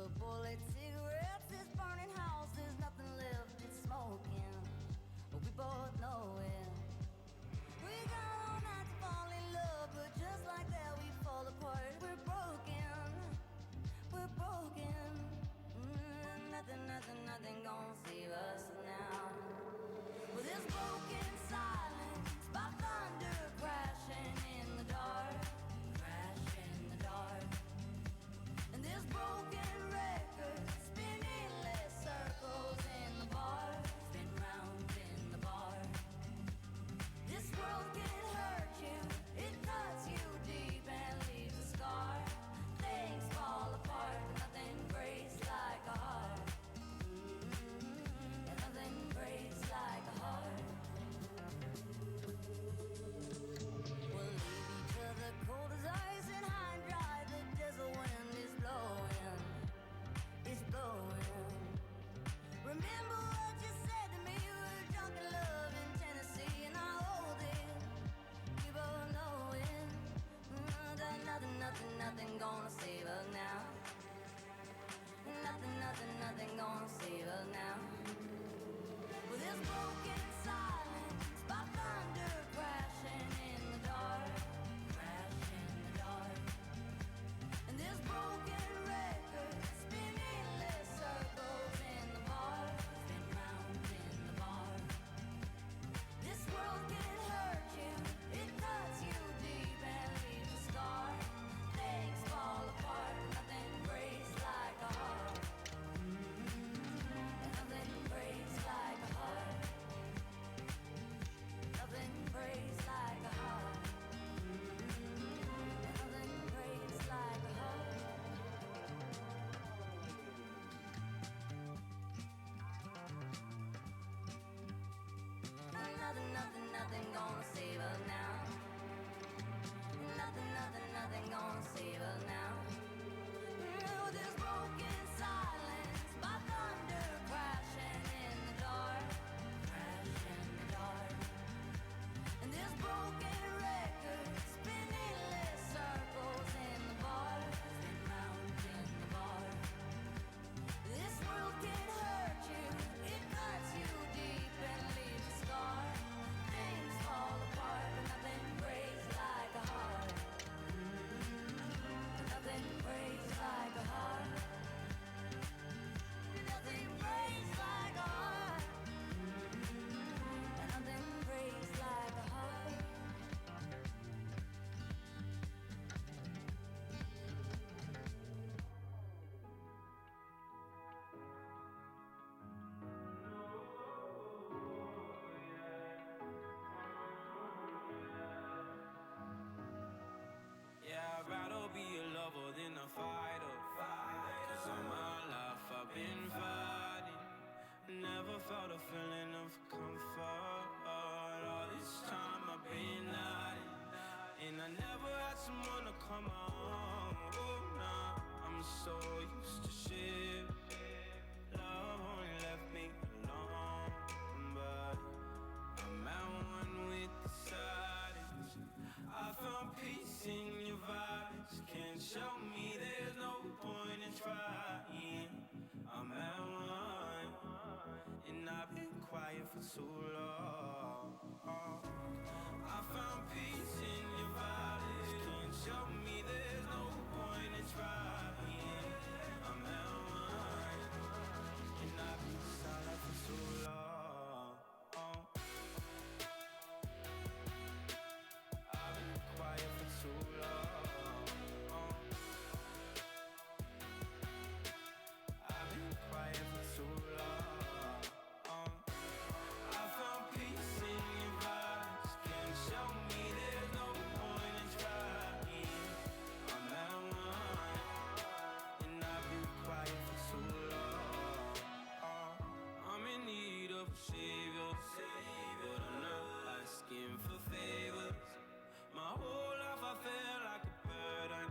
But bullet cigarettes, this burning house, there's nothing left, it's smoking. But we both know it. We got all night to fall in love, but just like that we fall apart. We're broken, we're broken. Nothing gonna save us now. With this broken silence, by thunder crashing in the dark, crash in the dark. And this broken record spinning less circles in the bar, spin round in the bar. This world can hurt you, it cuts you deep and leaves a scar. Things fall apart, but nothing breaks like a heart. And nothing breaks like a heart. We'll leave each other cold as ice and high and dry. The desert wind is blowing, it's blowing. Remember what you said to me, we were drunk in love in Tennessee, and I hold it, we both know it. That nothing gonna save us now. Nothing gonna save us now. With this broken silence, by thunder crashing in the dark, crash in the dark. And this broken record spinning less circles in the bar, spin round in the bar. This world can hurt you, it cuts you deep and leaves a scar. Things fall apart, nothing breaks like a heart. And nothing breaks like a heart. Nothing breaks like a heart. And nothing breaks like a heart. Nothing gonna save us now. Nothing gonna save us now. With this broken silence, by thunder crashing in the dark, crash in the dark. And this broken record spinning less circles in the bar, spin round in the bar. This world can hurt you, it cuts you deep and leaves a scar. Things fall apart, but nothing breaks like a heart. Nothing breaks like a heart. Nothing breaks like a heart. Nothing breaks like a heart. Yeah, I'd rather be a lover than a fighter. Cause all my life I've been fighting. Never felt a feeling of comfort. All this time I've been hiding. And I never had someone to come on. Oh, nah, I'm so used to shit. Love only left me alone. But I'm at one with the silence. I found peace in your vibes. Can't show me there's no point in trying. I'm at one, and I've been quiet for too long. I found peace in your vibes. Can't show me there's no point in trying. I'm at one, and I've been silent for too long. Quiet for too long. I've been quiet for too long. I found peace in your vibes. Can't show me there's no point in trying. I'm at one, and I've been quiet for too long. I'm in need of a savior, but I'm not asking for favors. My whole life I felt like a burden.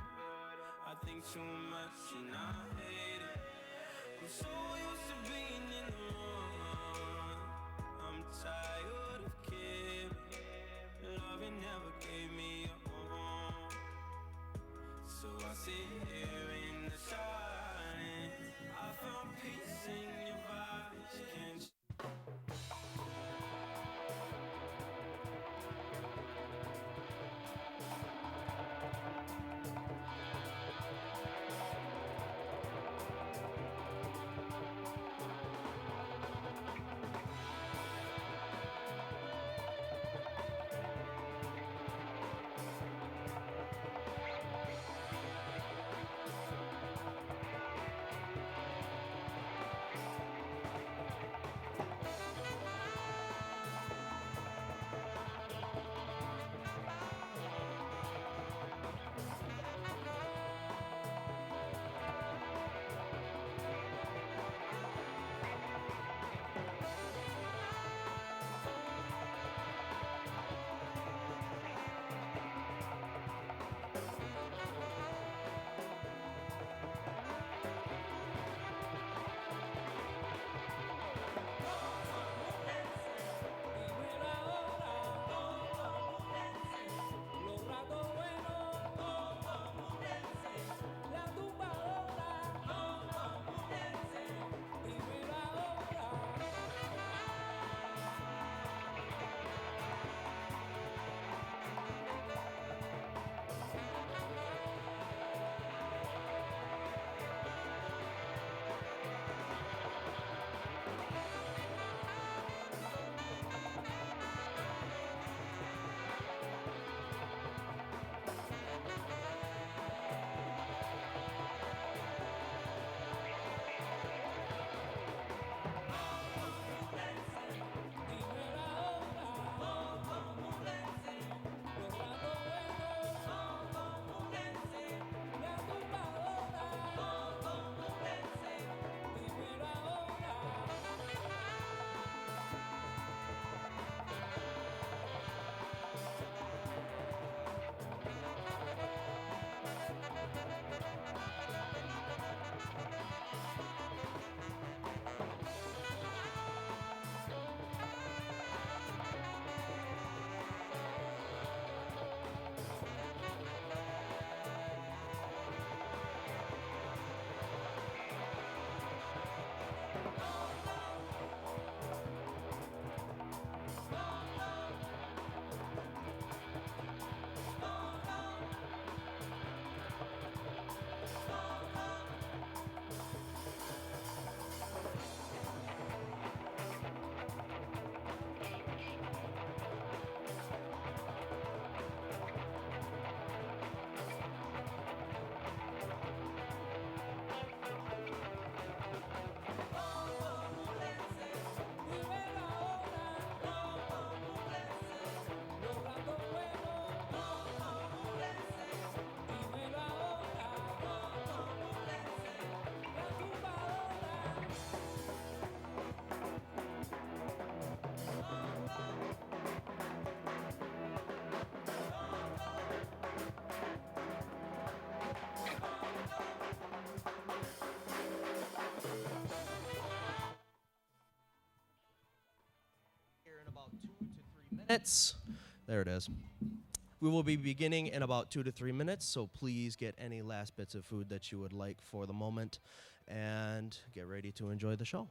I think too much and I hate it. I'm so used to being in the wrong. I'm tired of caring. Loving never gave me a home. So I sit here in the silence. minutes. There it is. We will be beginning in about 2 to 3 minutes, so please get any last bits of food that you would like for the moment and get ready to enjoy the show.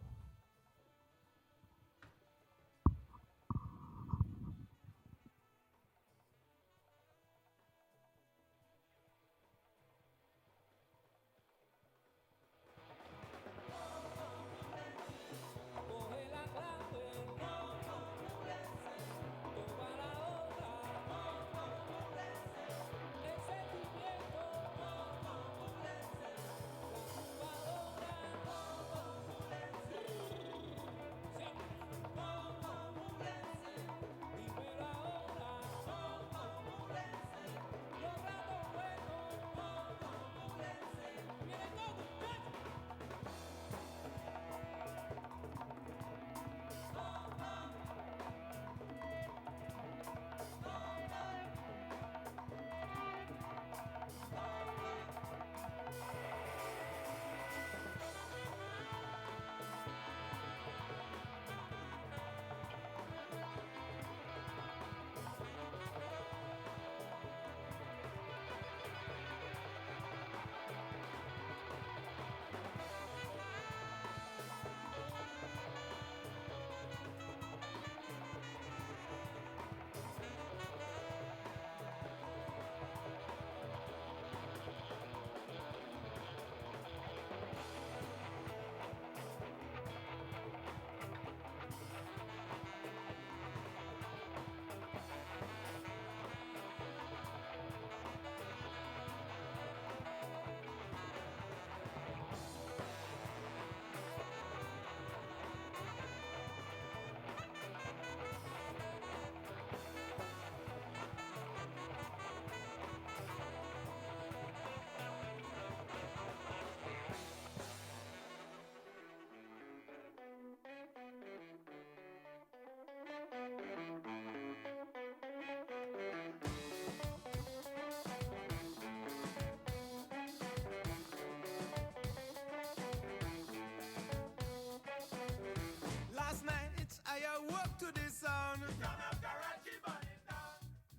Last night I awoke to this sound.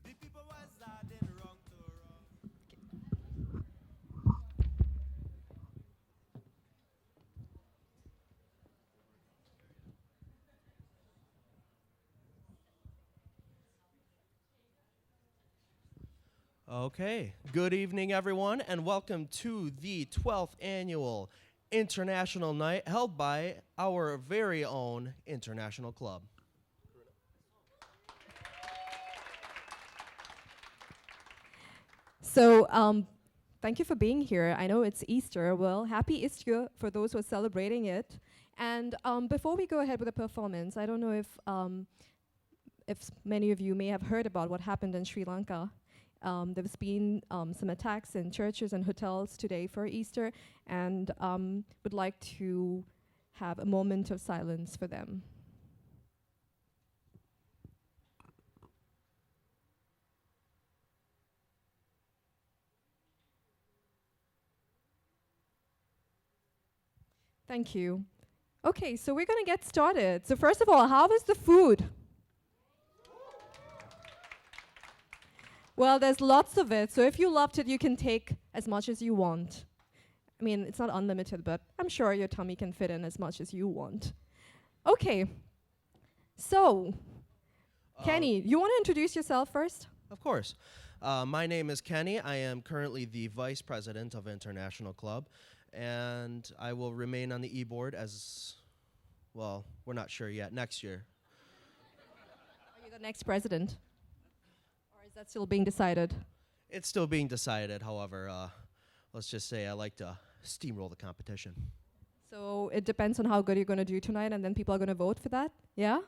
The people was adding wrong to wrong. Okay, good evening, everyone, and welcome to the 12th annual International Night held by our very own International Club. So, thank you for being here. I know it's Easter. Well, happy Easter for those who are celebrating it. And before we go ahead with the performance, I don't know if many of you may have heard about what happened in Sri Lanka. There's been some attacks in churches and hotels today for Easter, and would like to have a moment of silence for them. Thank you. Okay, so we're going to get started. So first of all, how was the food? Well, there's lots of it, so if you loved it, you can take as much as you want. I mean, it's not unlimited, but I'm sure your tummy can fit in as much as you want. Okay, so, Kenny, you want to introduce yourself first? Of course. My name is Kenny. I am currently the vice president of International Club, and I will remain on the e-board as, well, we're not sure yet, next year. Are you the next president? Or is that still being decided? It's still being decided, however, let's just say I like to steamroll the competition. So it depends on how good you're going to do tonight, and then people are going to vote for that? Yeah?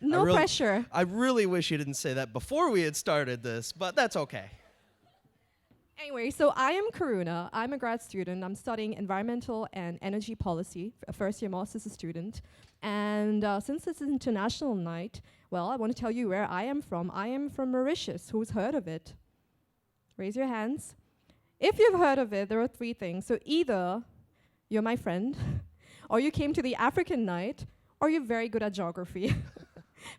No pressure. I really wish you didn't say that before we had started this, but that's okay. Anyway, so I am Karuna. I'm a grad student. I'm studying environmental and energy policy, a first-year master's student. And since it's International Night, well, I want to tell you where I am from. I am from Mauritius. Who's heard of it? Raise your hands. If you've heard of it, there are three things. So either you're my friend, or you came to the African night, or you're very good at geography.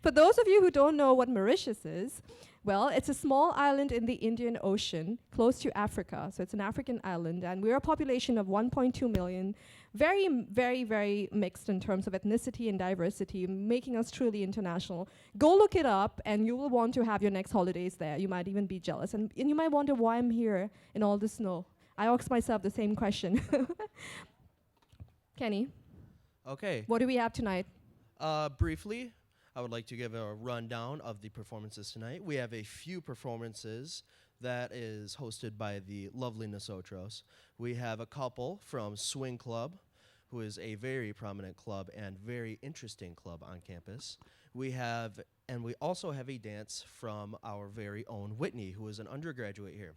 For those of you who don't know what Mauritius is, well, it's a small island in the Indian Ocean, close to Africa. So it's an African island, and we're a population of 1.2 million, very mixed in terms of ethnicity and diversity, making us truly international. Go look it up, and you will want to have your next holidays there. You might even be jealous, and you might wonder why I'm here in all the snow. I ask myself the same question. Kenny, Okay. what do we have tonight? Briefly, I would like to give a rundown of the performances tonight. We have a few performances that is hosted by the lovely Nosotros. We have a couple from Swing Club, who is a very prominent club and very interesting club on campus. We also have a dance from our very own Whitney, who is an undergraduate here.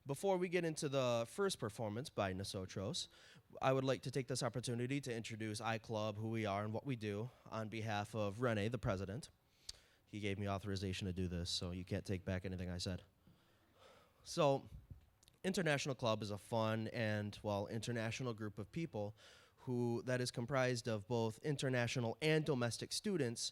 Before we get into the first performance by Nosotros, I would like to take this opportunity to introduce iClub, who we are and what we do, on behalf of Rene, the president. He gave me authorization to do this, so you can't take back anything I said. So, International Club is a fun and, international group of people that is comprised of both international and domestic students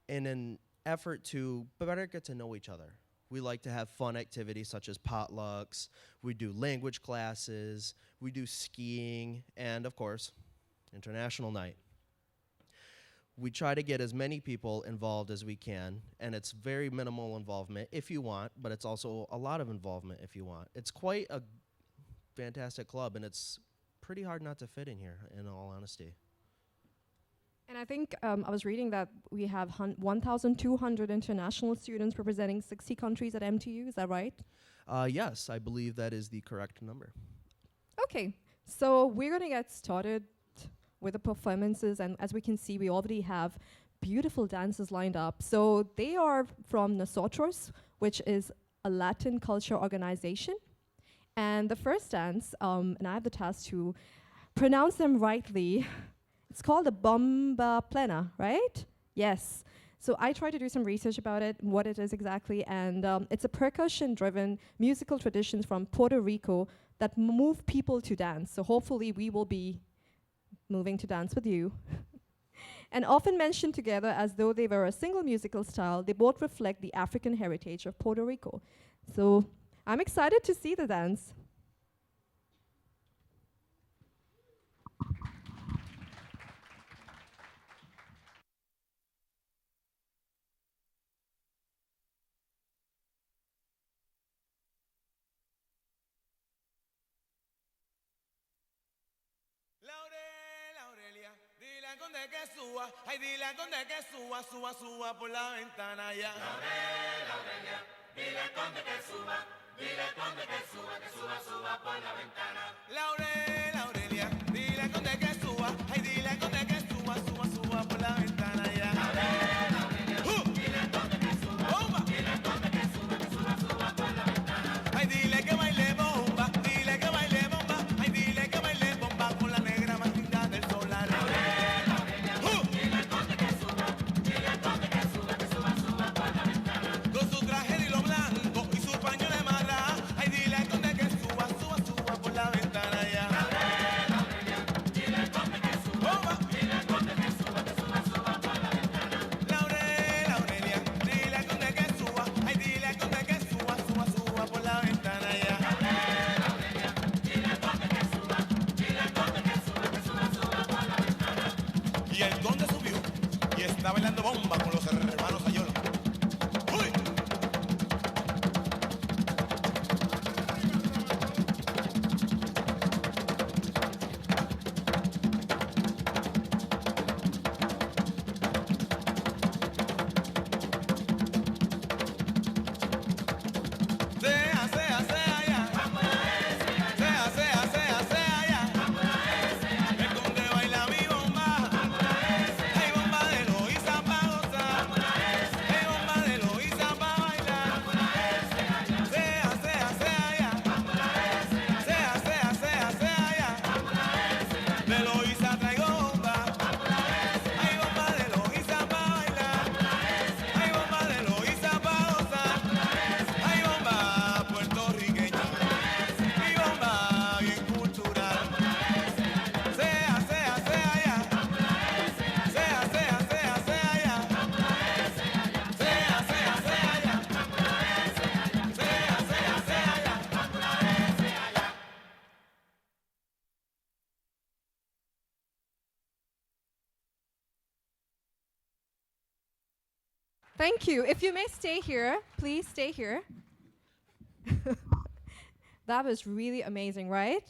in an effort to better get to know each other. We like to have fun activities such as potlucks, we do language classes, we do skiing, and of course, International Night. We try to get as many people involved as we can, and it's very minimal involvement if you want, but it's also a lot of involvement if you want. It's quite a fantastic club, and it's pretty hard not to fit in here, in all honesty. And I think I was reading that we have 1,200 international students representing 60 countries at MTU. Is that right? Yes, I believe that is the correct number. Okay, so we're going to get started with the performances. And as we can see, we already have beautiful dances lined up. So they are from Nosotros, which is a Latin culture organization. And the first dance, and I have the task to pronounce them rightly. It's called the Bomba Plena, right? Yes. So I tried to do some research about it, what it is exactly, and it's a percussion-driven musical traditions from Puerto Rico that move people to dance. So hopefully we will be moving to dance with you. And often mentioned together as though they were a single musical style, they both reflect the African heritage of Puerto Rico. So I'm excited to see the dance. Laurelia, dile a Conde que suba, ay dile a Conde que suba, suba, suba por la ventana ya. Laurelia, dile a Conde que suba, dile a Conde que suba, suba por la ventana. Laurelia, dile a Conde que suba, ay dile a Conde que suba, suba, suba por la ventana ya. Laurelia, dile a Conde que suba, bomba, dile a Conde que suba, suba por la ventana. Ay dile que baile bomba, dile que baile bomba, ay dile que baile bomba con la negra más linda del solar. Dile a Conde que suba, dile a Conde que suba, suba por la ventana. Con su traje de hilo blanco y su paño de marra, ay dile a Conde que suba, suba, suba por la ventana ya. Dile a Conde que suba, bomba, dile a Conde que suba, suba por la ventana. Laurelia, dile a Conde que suba, ay dile a Conde que suba, suba, suba por la ventana ya. Dile a Conde que suba, dile a Conde que suba por la ventana. Y el conde subió y está bailando bomba con los hermanos Ayolo. ¡Uy! Sea, sea, sea ya. Sea ya. El conde baila mi bomba. Hay bomba de Loíza pa' gozar. Thank you. If you may stay here, please stay here. That was really amazing, right?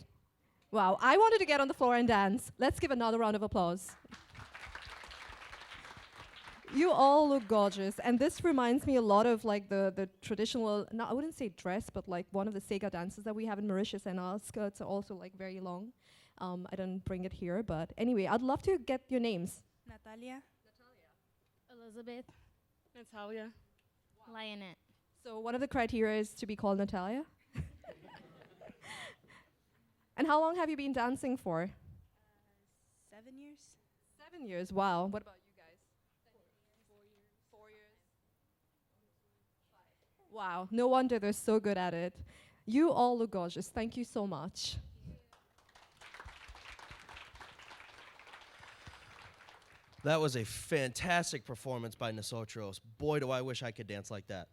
Wow, I wanted to get on the floor and dance. Let's give another round of applause. You all look gorgeous, and this reminds me a lot of like the traditional, no, I wouldn't say dress, but like one of the Sega dances that we have in Mauritius, and our skirts are also like very long. I didn't bring it here, but anyway, I'd love to get your names. Natalia. Elizabeth. Natalia. Lionette. So one of the criteria is to be called Natalia. And how long have you been dancing for? 7 years. 7 years, wow. What about you guys? 4 years. Wow, no wonder they're so good at it. You all look gorgeous. Thank you so much. That was a fantastic performance by Nosotros. Boy, do I wish I could dance like that.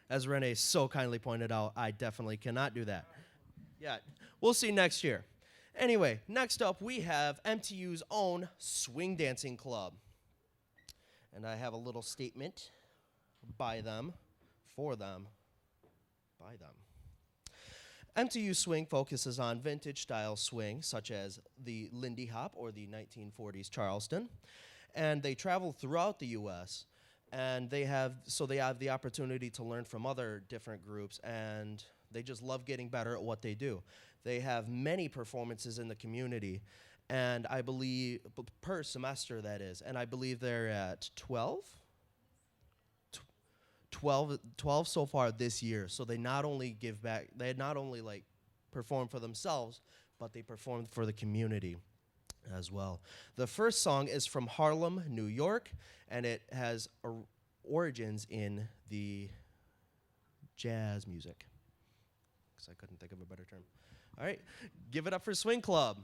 As Renee so kindly pointed out, I definitely cannot do that. Yeah, we'll see next year. Anyway, next up we have MTU's own Swing Dancing Club. And I have a little statement by them, for them, by them. MTU Swing focuses on vintage style swing, such as the Lindy Hop or the 1940s Charleston. And they travel throughout the U.S., and they have the opportunity to learn from other different groups, and they just love getting better at what they do. They have many performances in the community, and I believe, per semester that is, and I believe they're at 12? 12 so far this year. So they not only give back, they not only like perform for themselves, but they perform for the community as well. The first song is from Harlem, New York, and it has origins in the jazz music, because I couldn't think of a better term. All right, give it up for Swing Club.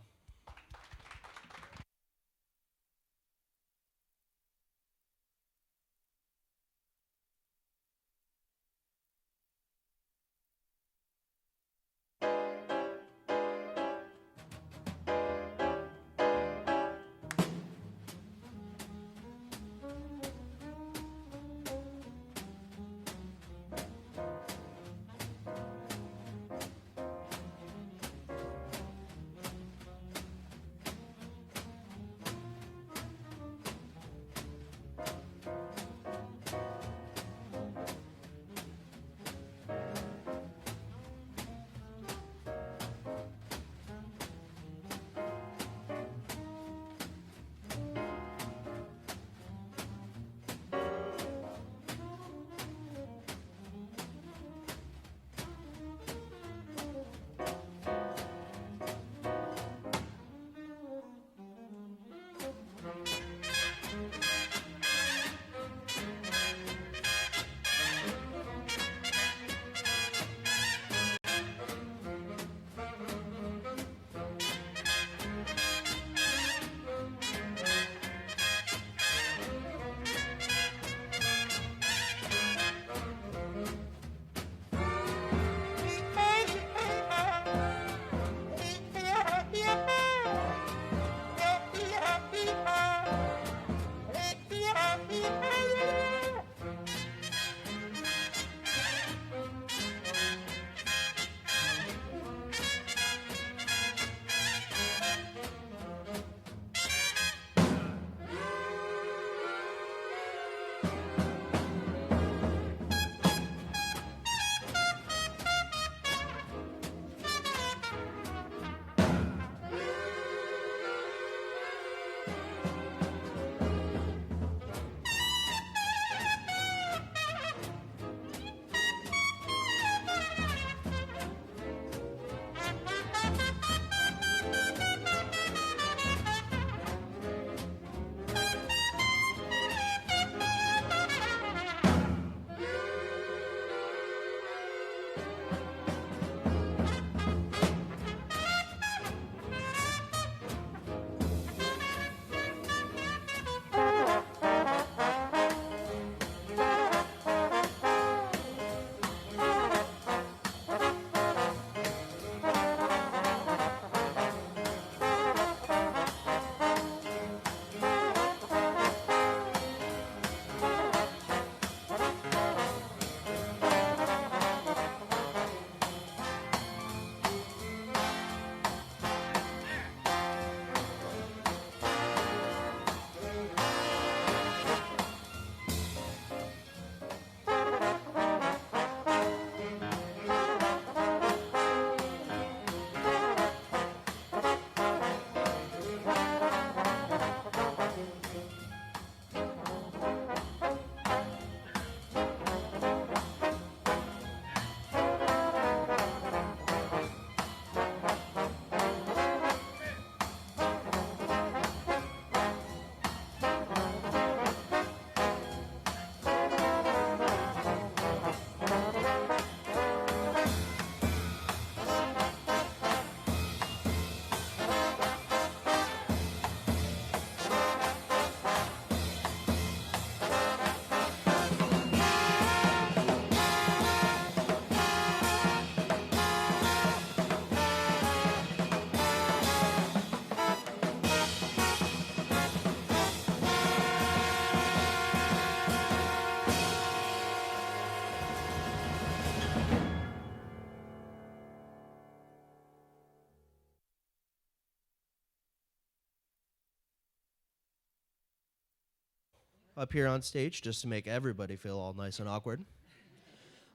up here on stage just to make everybody feel all nice and awkward.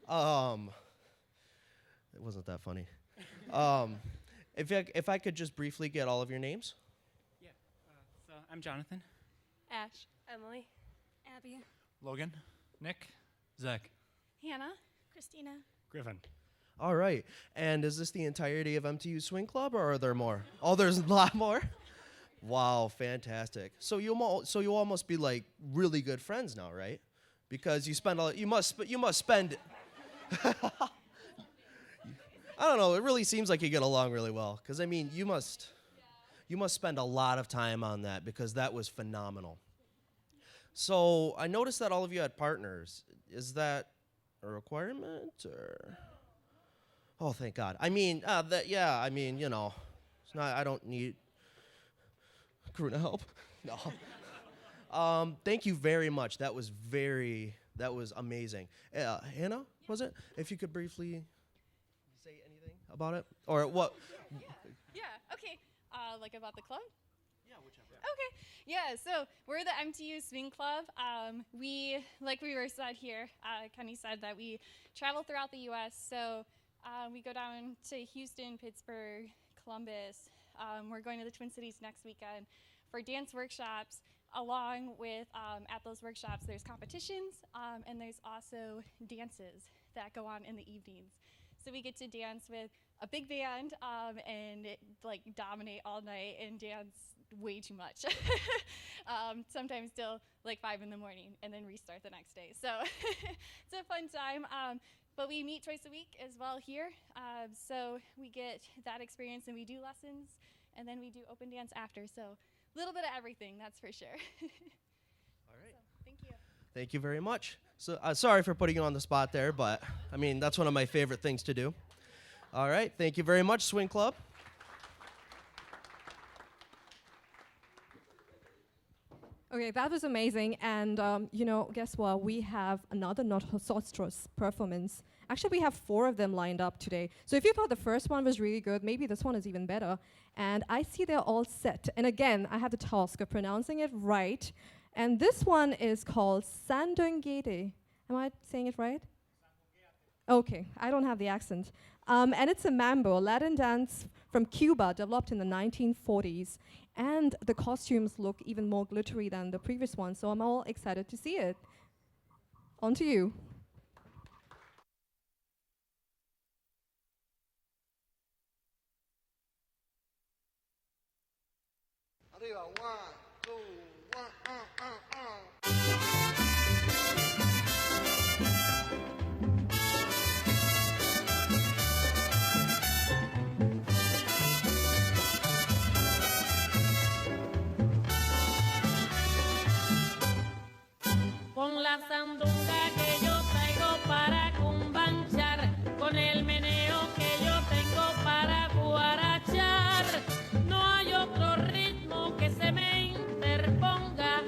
It wasn't that funny. If I could just briefly get all of your names. Yeah. So I'm Jonathan. Ash. Emily. Abby. Logan. Nick. Zach. Hannah. Christina. Griffin. All right. And is this the entirety of MTU Swing Club, or are there more? Oh, there's a lot more? Wow, fantastic. So you all must be like really good friends now, right? Because you spend you must spend I don't know, it really seems like you get along really well, cuz I mean, you must spend a lot of time on that because that was phenomenal. So, I noticed that all of you had partners. Is that a requirement or Oh, thank God. I mean, you know, it's not I don't need Karuna help. No. Thank you very much. That was amazing. Hannah, was it? If you could briefly say anything about it, or what? Yeah, okay. Like about the club? Yeah, whichever. Okay. Yeah, so we're the MTU Swing Club. We, like we were said here, Kenny said that we travel throughout the U.S., so we go down to Houston, Pittsburgh, Columbus. We're going to the Twin Cities next weekend for dance workshops. Along with, at those workshops, there's competitions, and there's also dances that go on in the evenings. So we get to dance with a big band and like dominate all night and dance way too much. Sometimes till like 5 in the morning and then restart the next day. So it's a fun time. But we meet twice a week as well here. So we get that experience and we do lessons and then we do open dance after. So a little bit of everything, that's for sure. All right. So, thank you. Thank you very much. So, sorry for putting you on the spot there, but I mean, that's one of my favorite things to do. All right. Thank you very much, Swing Club. Okay, that was amazing. And, guess what? We have another Nosostrus performance. Actually, we have 4 of them lined up today. So if you thought the first one was really good, maybe this one is even better. And I see they're all set. And again, I have the task of pronouncing it right. And this one is called Sandungete. Am I saying it right? Okay, I don't have the accent. And it's a mambo, Latin dance from Cuba, developed in the 1940s. And the costumes look even more glittery than the previous one, so I'm all excited to see it. On to you. Arriba, 1, 2, 1, Con la sandunga que yo traigo para cumbanchar, con el meneo que yo tengo para guarachar, no hay otro ritmo que se me interponga.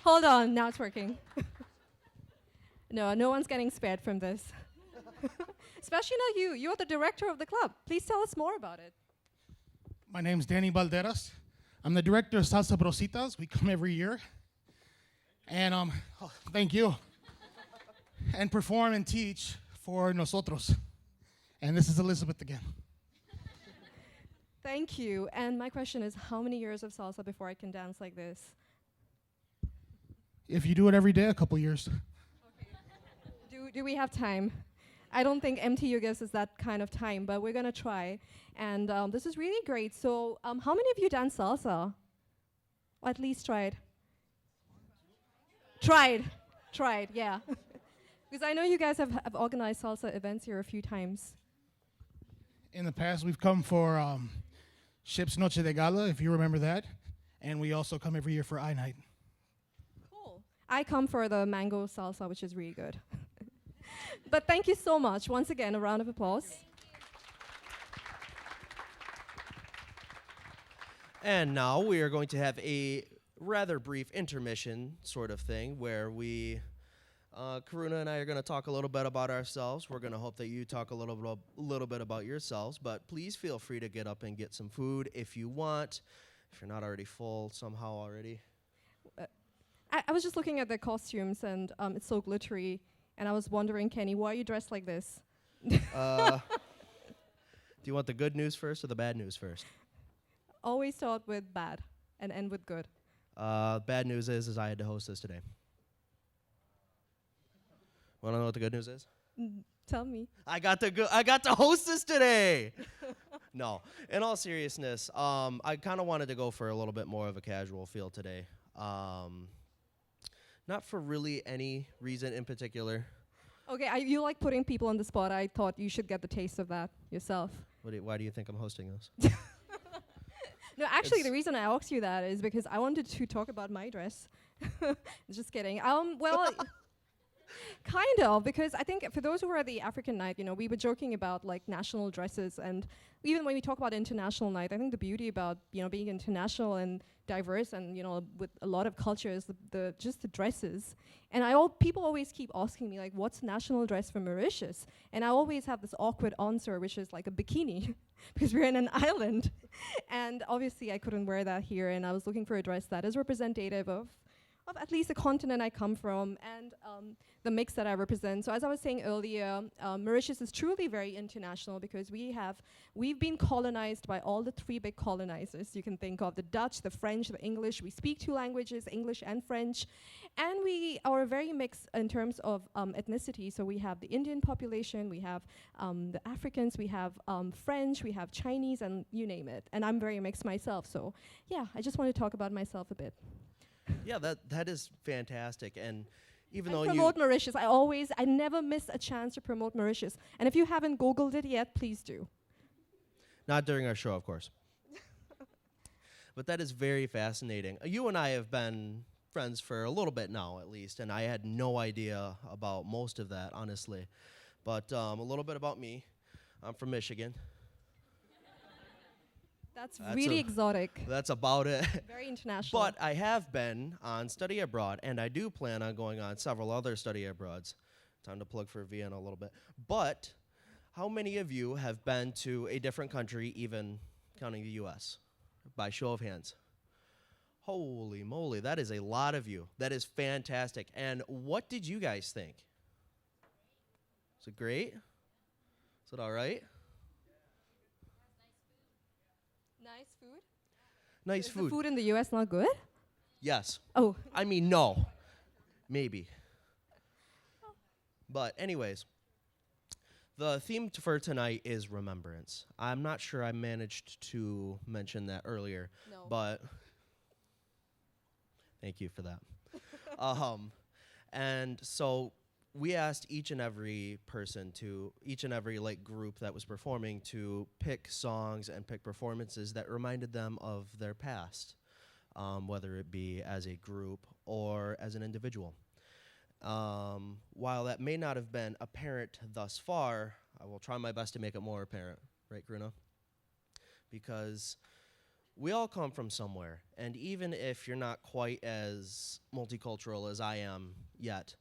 Hold on, now it's working. No, no one's getting spared from this. Especially not you. You're the director of the club. Please tell us more about it. My name's Danny Balderas. I'm the director of Salsa Brositas. We come every year. And thank you. And perform and teach for nosotros. And this is Elizabeth again. Thank you. And my question is, how many years of salsa before I can dance like this? If you do it every day, a couple years. Do we have time? I don't think MTU gives us that kind of time, but we're going to try. And this is really great. So how many of you dance salsa? Or at least tried? Tried, yeah. Because I know you guys have organized salsa events here a few times. In the past, we've come for Ship's Noche de Gala, if you remember that. And we also come every year for I Night. Cool. I come for the mango salsa, which is really good. But thank you so much. Once again, a round of applause. And now we are going to have a rather brief intermission sort of thing where Karuna and I are going to talk a little bit about ourselves. We're going to hope that you talk a little bit about yourselves, but please feel free to get up and get some food if you want, if you're not already full somehow already. I was just looking at the costumes, and it's so glittery, and I was wondering, Kenny, why are you dressed like this? Do you want the good news first or the bad news first? Always start with bad and end with good. Bad news is I had to host this today. Want to know what the good news is? Tell me. I got to host this today. No, in all seriousness, I kind of wanted to go for a little bit more of a casual feel today. Not for really any reason in particular. Okay, you like putting people on the spot. I thought you should get the taste of that yourself. Why do you think I'm hosting this? No, actually, the reason I asked you that is because I wanted to talk about my dress. Just kidding. Well, kind of, because I think for those who were at the African night, we were joking about like national dresses, and even when we talk about international night, I think the beauty about being international and diverse and with a lot of cultures, just the dresses. And people always keep asking me like, what's national dress for Mauritius? And I always have this awkward answer, which is like a bikini, because we're in an island. And obviously I couldn't wear that here, and I was looking for a dress that is representative of at least the continent I come from and the mix that I represent. So as I was saying earlier, Mauritius is truly very international because we've been colonized by all the three big colonizers you can think of: the Dutch, the French, the English. We speak two languages, English and French. And we are very mixed in terms of ethnicity. So we have the Indian population, we have the Africans, we have French, we have Chinese, and you name it. And I'm very mixed myself. So yeah, I just want to talk about myself a bit. Yeah, that is fantastic. And even and though promote Mauritius. I never miss a chance to promote Mauritius. And if you haven't Googled it yet, please do. Not during our show, of course. But that is very fascinating. You and I have been friends for a little bit now, at least, and I had no idea about most of that, honestly. But a little bit about me. I'm from Michigan. That's really exotic. That's about it. Very international. But I have been on study abroad, and I do plan on going on several other study abroads. Time to plug for Vienna a little bit. But how many of you have been to a different country, even counting the U.S.? By show of hands. Holy moly, that is a lot of you. That is fantastic. And what did you guys think? Is it great? Is it all right? Nice food? Nice Is food. the food in the U.S. not good? Yes. Oh. I mean, no. Maybe. But anyways, the theme for tonight is remembrance. I'm not sure I managed to mention that earlier, but thank you for that. And so we asked each and every person each and every group that was performing to pick songs and pick performances that reminded them of their past, whether it be as a group or as an individual. While that may not have been apparent thus far, I will try my best to make it more apparent, right, Karuna? Because we all come from somewhere, and even if you're not quite as multicultural as I am yet,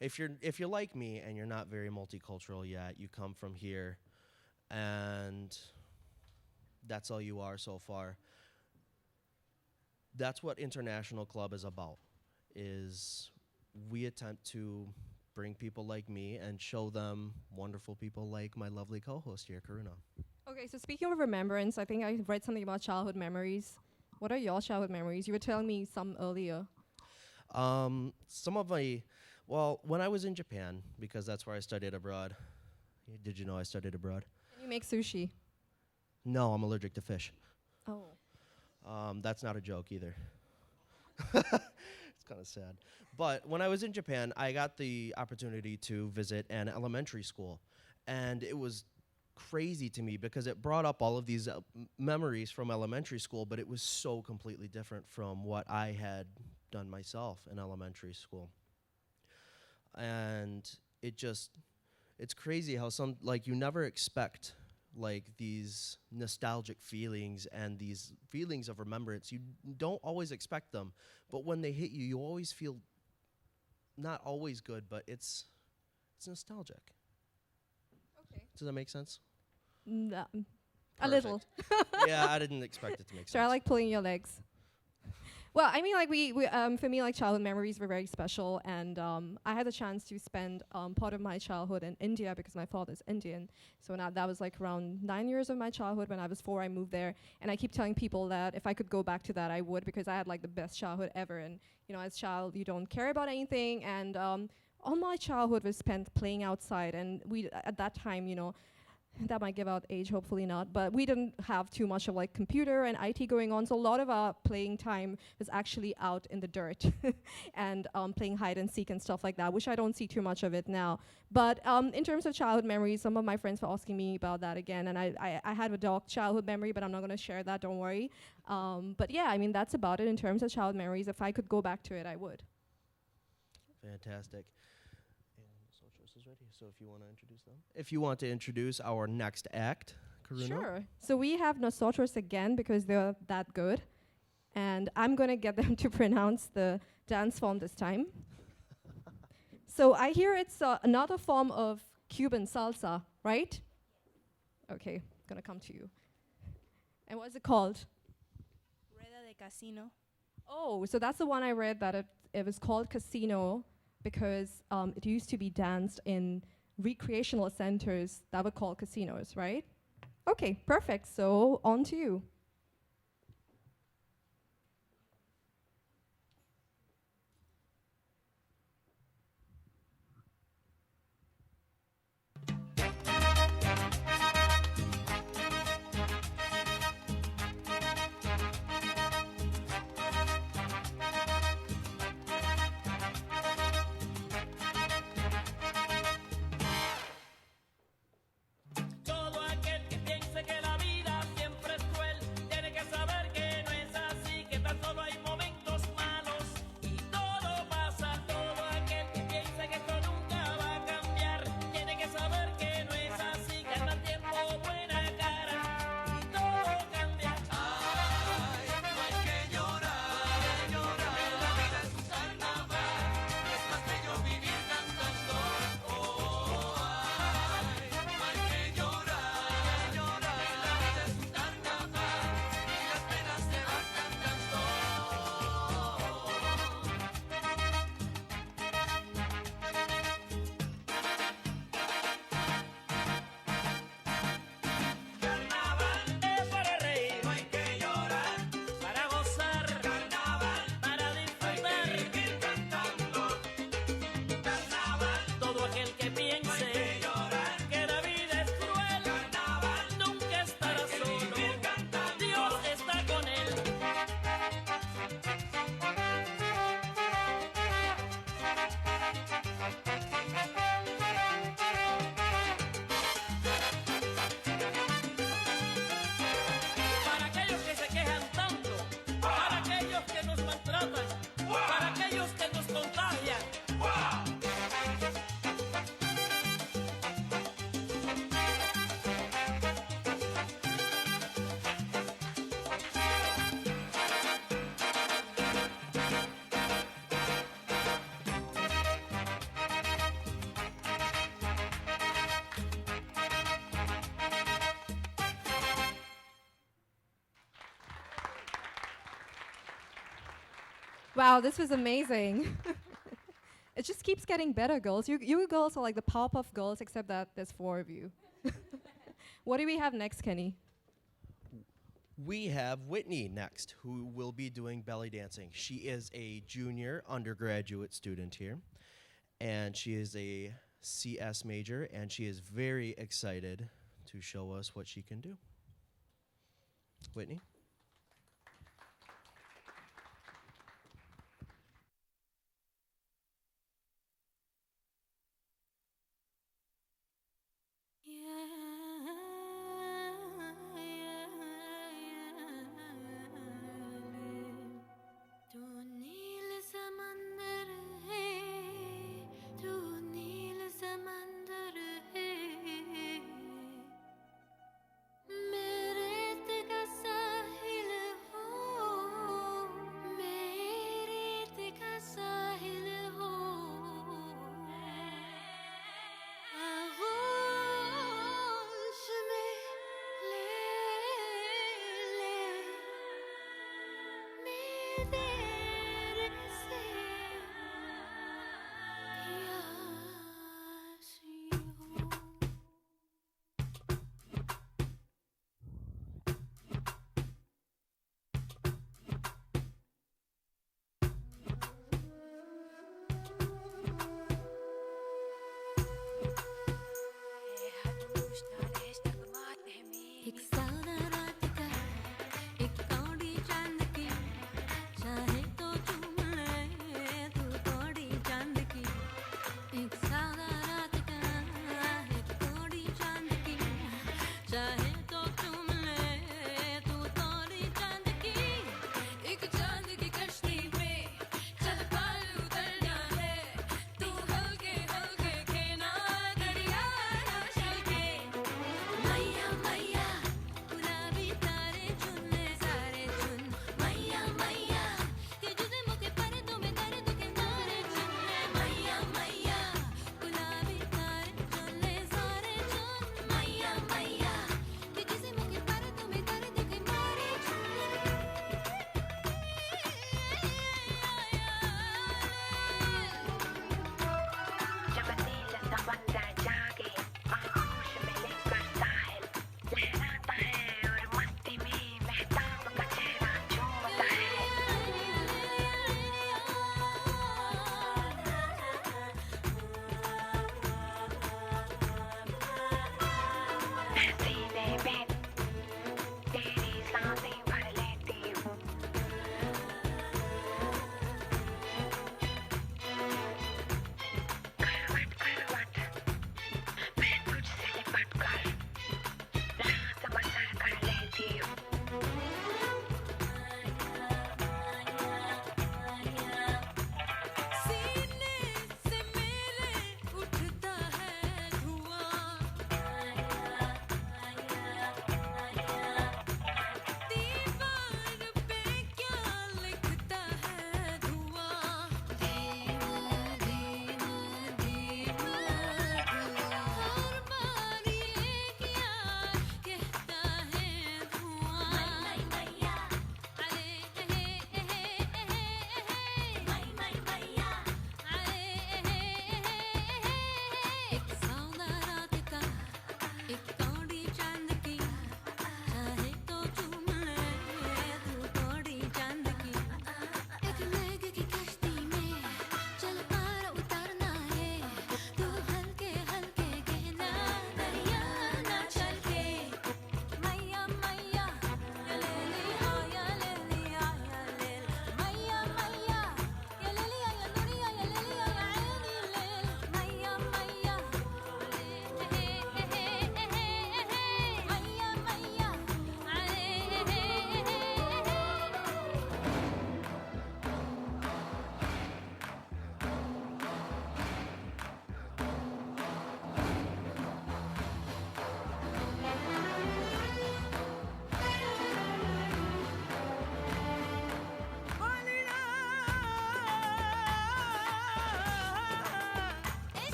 if you're like me and you're not very multicultural yet, you come from here, and that's all you are so far. That's what International Club is about. Is we attempt to bring people like me and show them wonderful people like my lovely co-host here, Karuna. Okay, so speaking of remembrance, I think I read something about childhood memories. What are your childhood memories? You were telling me some earlier. Some of my, well, when I was in Japan, because that's where I studied abroad. Did you know I studied abroad? Can you make sushi? No, I'm allergic to fish. Oh. That's not a joke either. It's kind of sad. But when I was in Japan, I got the opportunity to visit an elementary school. And it was crazy to me because it brought up all of these memories from elementary school, but it was so completely different from what I had done myself in elementary school. And it's crazy how you never expect these nostalgic feelings and these feelings of remembrance. You don't always expect them, but when they hit you, you always feel not always good, but it's nostalgic. Okay. Does that make sense? No. A little. Yeah, I didn't expect it to make sense. So I like pulling your legs. Well, I mean, for me, childhood memories were very special, and I had the chance to spend part of my childhood in India because my father's Indian. So now that was around 9 years of my childhood. When I was 4, I moved there, and I keep telling people that if I could go back to that, I would, because I had the best childhood ever. And as a child, you don't care about anything, and all my childhood was spent playing outside. And we at that time, that might give out age, hopefully not, but we didn't have too much of computer and IT going on, so a lot of our playing time was actually out in the dirt and playing hide and seek and stuff like that, which I don't see too much of it now. But in terms of childhood memories, some of my friends were asking me about that again, and I had a dark childhood memory, but I'm not going to share that, don't worry. But yeah, I mean, that's about it in terms of childhood memories. If I could go back to it, I would. Fantastic. Is ready, so if you want to introduce them. If you want to introduce our next act, Karuna. Sure. So we have Nosotros again because they're that good. And I'm going to get them to pronounce the dance form this time. So I hear it's another form of Cuban salsa, right? Okay, going to come to you. And what's it called? Rueda de Casino. Oh, so that's the one I read that it was called Casino because it used to be danced in recreational centers that were called casinos, right? Okay, perfect. So on to you. Todo aquel que piense que la vida siempre es cruel Wow, this was amazing. It just keeps getting better, girls. You girls are like the Powerpuff Girls, except that there's 4 of you. What do we have next, Kenny? We have Whitney next, who will be doing belly dancing. She is a junior undergraduate student here, and she is a CS major, and she is very excited to show us what she can do. Whitney? तू नील समंदर है, तू नील समंदर है, मैं रेत का साहिल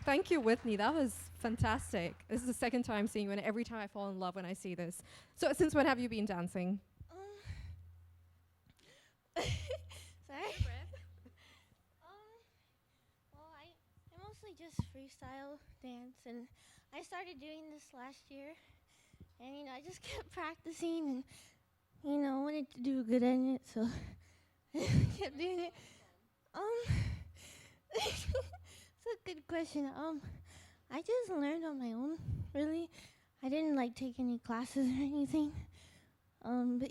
Thank you, Whitney. That was fantastic. This is the second time seeing you, and every time I fall in love when I see this. So, since when have you been dancing? Sorry. Well, I mostly just freestyle dance, and I started doing this last year, and I just kept practicing, and wanted to do good at it, so I kept doing it. It's a good question. I just learned on my own, really. I didn't take any classes or anything. But Do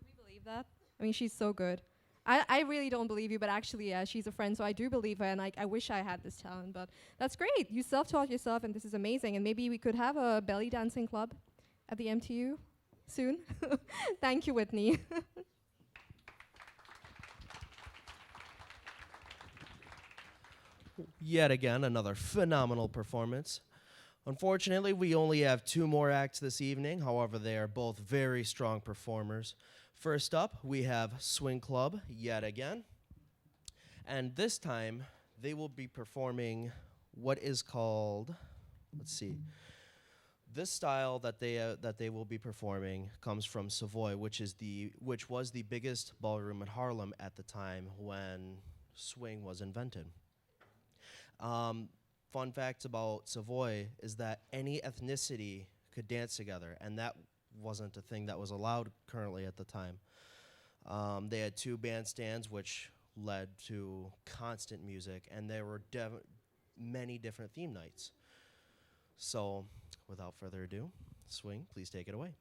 we believe that? I mean, she's so good. I really don't believe you, but actually, yeah, she's a friend, so I do believe her, and I wish I had this talent, but that's great. You self-taught yourself, and this is amazing, and maybe we could have a belly dancing club at the MTU soon. Thank you, Whitney. Yet again, another phenomenal performance. Unfortunately, we only have 2 more acts this evening. However, they are both very strong performers. First up, we have Swing Club, yet again. And this time, they will be performing what is called, let's see. This style that they will be performing comes from Savoy, which was the biggest ballroom in Harlem at the time when swing was invented. Fun facts about Savoy is that any ethnicity could dance together, and that wasn't a thing that was allowed currently at the time. They had 2 bandstands, which led to constant music, and there were many different theme nights. So, without further ado, Swing, please take it away.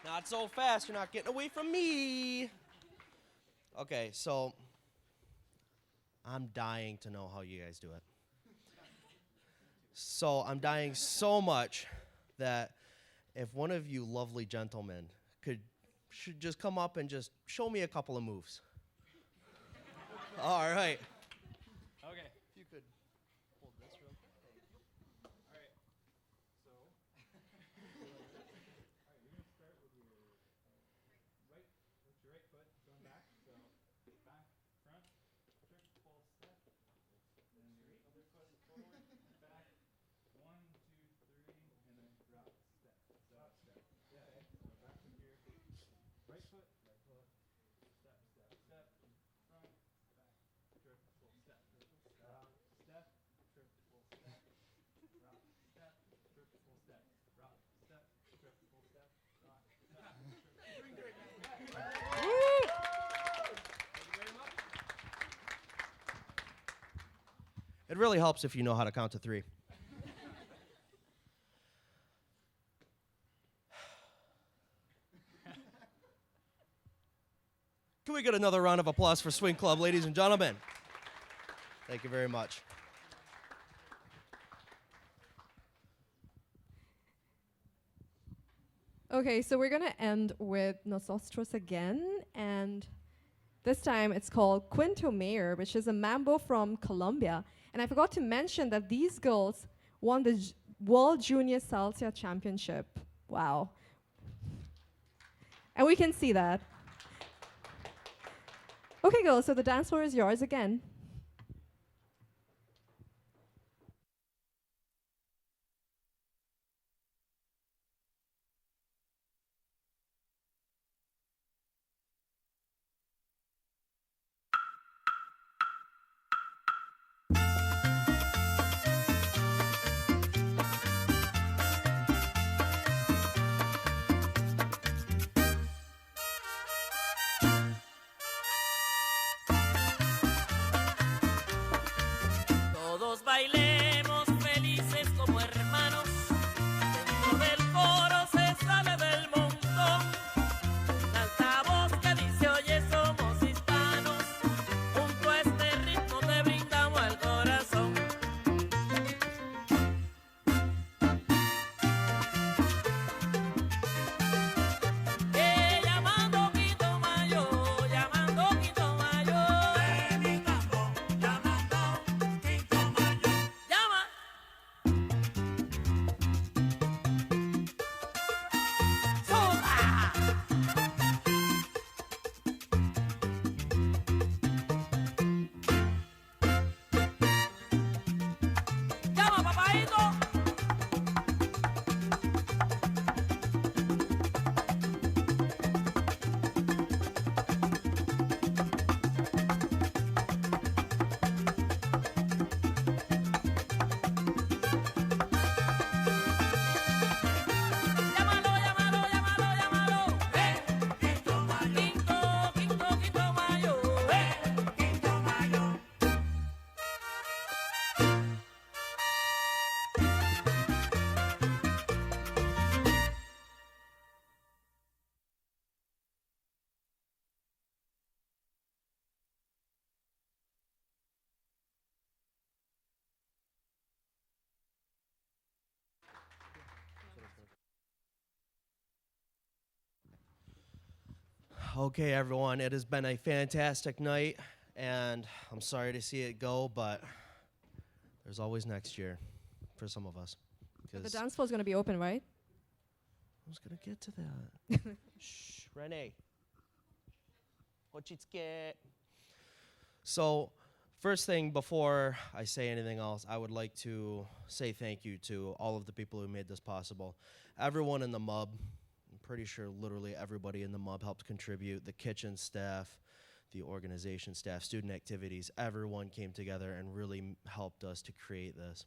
Not so fast, you're not getting away from me. Okay, so I'm dying to know how you guys do it. So I'm dying so much that if one of you lovely gentlemen should just come up and just show me a couple of moves. All right. Okay. If you could hold this real quick. All right. So, all right, you're gonna start with your right foot going back. So back, front, trip, full step. Then your other foot forward, back. 1, 2, 3, and then drop, step, step, step. Yeah. Okay. So back with your right foot, step, step, step. Front, back, trip, full step. Drop, step, trip, full step. Drop, step, trip, full step. Drop, step, trip, full step. Drop, step, trip. Doing great, man. Thank you very much. It really helps if you know how to count to 3. Can we get another round of applause for Swing Club, ladies and gentlemen? Thank you very much. Okay, so we're gonna end with Nosotros again, and this time it's called Quinto Mayor, which is a mambo from Colombia. And I forgot to mention that these girls won the World Junior Salsa Championship. Wow. And we can see that. Okay, girls, so the dance floor is yours again. Todos bailemos felices como hermanos. Dentro del coro se sale del montón. Un altavoz que dice oye somos hispanos. Junto a este ritmo te brindamos el corazón. Llamando Quito Mayo, llamando Quito Mayo. Llama. ¡Soda! Llama, papaito. Llámalo, llámalo, llámalo, llámalo. Quinto Mayo. Quinto Mayo. Quinto Mayo. Okay, everyone, it has been a fantastic night, and I'm sorry to see it go, but there's always next year for some of us. But the 'Cause dance floor is gonna be open, right? I was going to get to that. Shh, Renee. Ochitsuke. So, first thing before I say anything else, I would like to say thank you to all of the people who made this possible. Everyone in the MUB, I'm pretty sure literally everybody in the MUB helped contribute. The kitchen staff, the organization staff, student activities, everyone came together and really helped us to create this.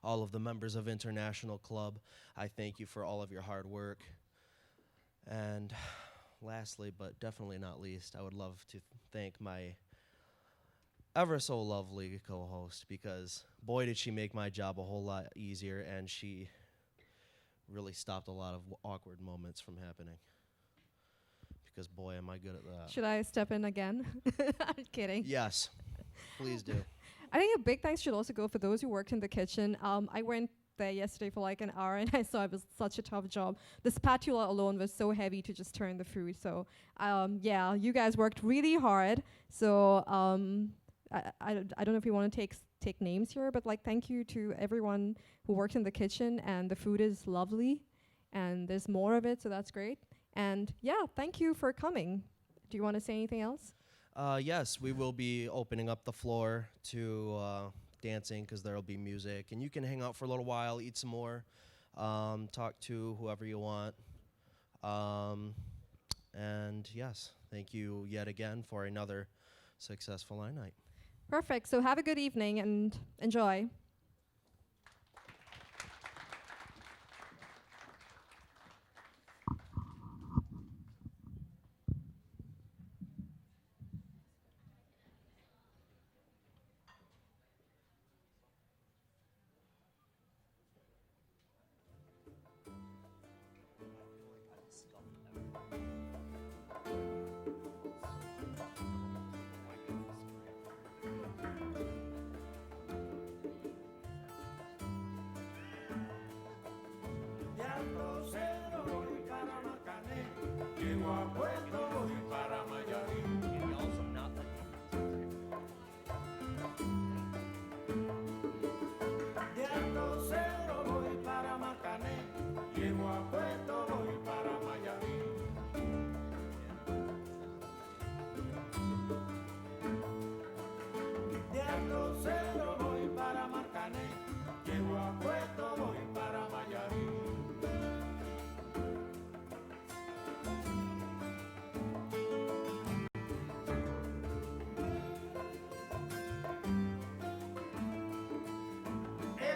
All of the members of International Club, I thank you for all of your hard work. And lastly, but definitely not least, I would love to thank my ever so lovely co-host, because boy did she make my job a whole lot easier, and she really stopped a lot of awkward moments from happening. because boy, am I good at that. Should I step in again? I'm kidding. Yes, please do. I think a big thanks should also go for those who worked in the kitchen. I went there yesterday for like an hour and I saw it was such a tough job. The spatula alone was so heavy to just turn the food. So yeah, you guys worked really hard. So I don't know if you want to take names here, but like thank you to everyone who worked in the kitchen, and the food is lovely and there's more of it, so that's great. And yeah, thank you for coming. Do you want to say anything else? Yes, we will be opening up the floor to dancing because there will be music. And you can hang out for a little while, eat some more, talk to whoever you want. And yes, thank you yet again for another successful line night. Perfect. So have a good evening and enjoy.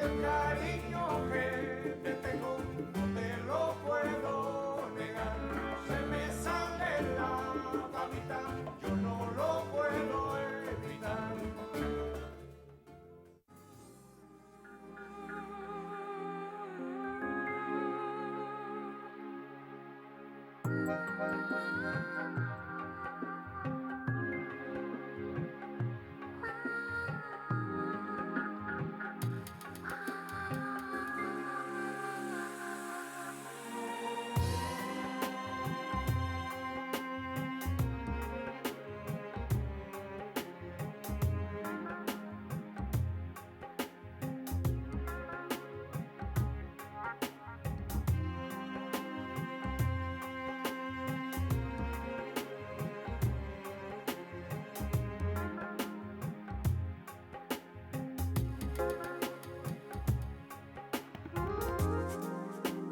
El cariño que te tengo no te lo puedo negar. Se me sale la babita, yo no lo puedo evitar.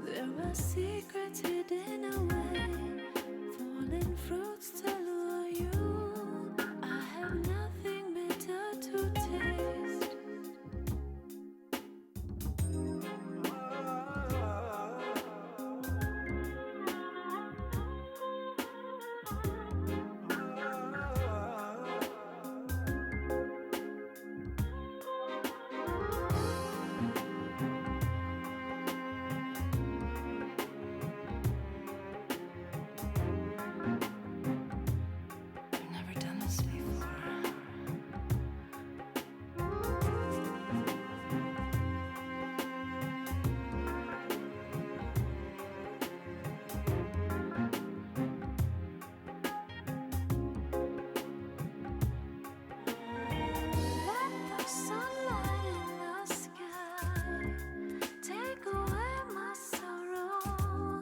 There are secrets hidden away, fallen fruits to lure you. I have nothing bitter to taste. Never done this before. Let the sunlight in the sky take away my sorrow.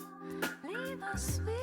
Leave a sweet